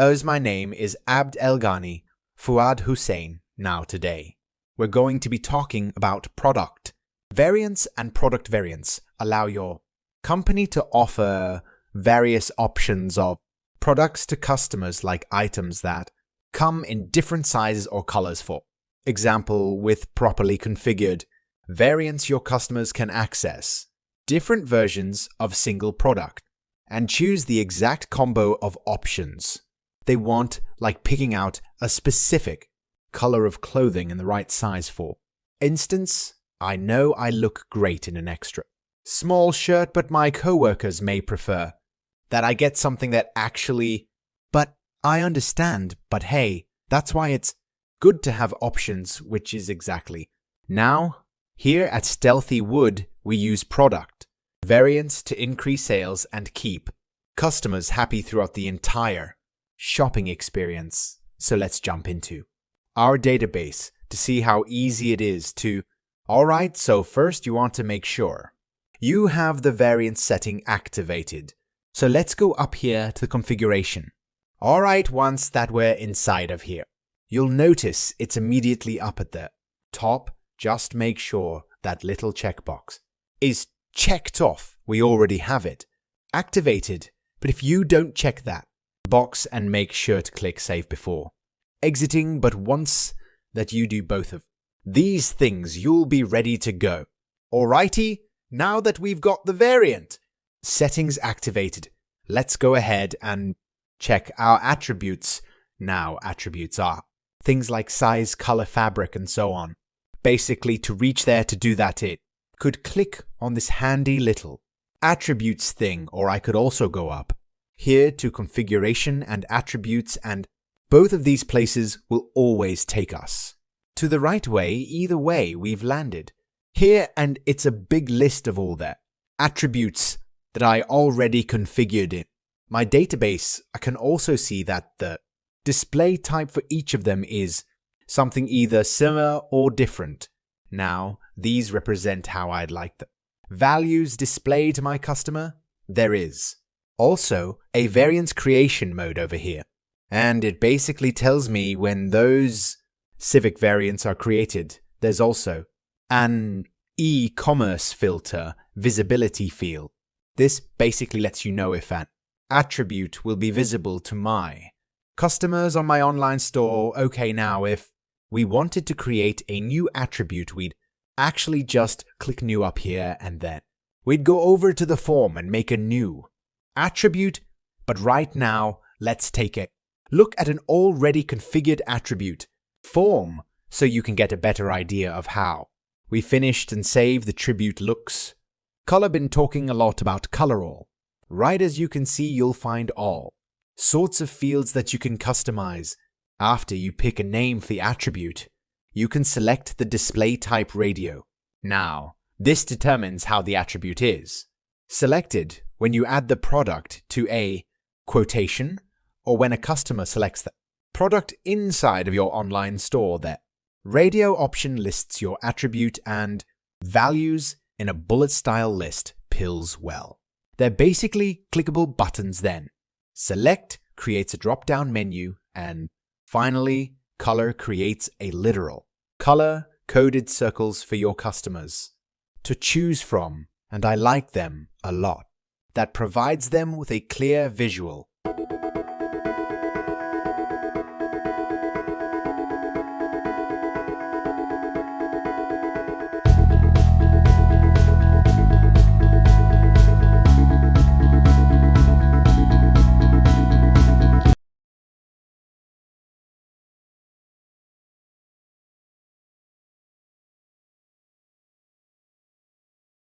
As my name is Abd El Ghani Fuad Hussein. Now today, we're going to be talking about product. Variants and product variants allow your company to offer various options of products to customers, like items that come in different sizes or colors. For example, with properly configured variants, your customers can access different versions of single product and choose the exact combo of options they want, like picking out a specific color of clothing in the right size. For instance, I know I look great in an extra small shirt, but my coworkers may prefer that I get something that actually, but I understand, but hey, that's why it's good to have options, which is exactly. Now, here at Stealthy Wood, we use product variants to increase sales and keep customers happy throughout the entire shopping experience. So let's jump into our database to see how easy it is to. Alright, so first you want to make sure you have the variant setting activated. So let's go up here to the configuration. Alright, once that we're inside of here, you'll notice it's immediately up at the top. Just make sure that little checkbox is checked off. We already have it activated, but if you don't check that box and make sure to click save before exiting, but once that you do both of these things, you'll be ready to go. Alrighty, now that we've got the variant settings activated, let's go ahead and check our attributes. Now, attributes are things like size, color, fabric, and so on. Basically, to reach there, to do that, it could click on this handy little attributes thing, or I could also go up here to configuration and attributes, and both of these places will always take us to the right way. Either way, we've landed here, and it's a big list of all the attributes that I already configured in my database. I can also see that the display type for each of them is something either similar or different. Now, these represent how I'd like the values displayed to my customer. There is also a variant creation mode over here, and it basically tells me when those civic variants are created. There's also an e-commerce filter visibility field. This basically lets you know if an attribute will be visible to my customers on my online store. Okay, now if we wanted to create a new attribute, we'd actually just click new up here, and then we'd go over to the form and make a new attribute. But right now, let's take a look at an already configured attribute form so you can get a better idea of how we finished and saved the tribute looks. Color, been talking a lot about color all. Right, as you can see, you'll find all sorts of fields that you can customize. After you pick a name for the attribute, you can select the display type radio. Now, this determines how the attribute is selected when you add the product to a quotation, or when a customer selects the product inside of your online store. The radio option lists your attribute and values in a bullet style list. Pills well. They're basically clickable buttons. Then select creates a drop down menu, and finally color creates a literal color coded circles for your customers to choose from, and I like them a lot. That provides them with a clear visual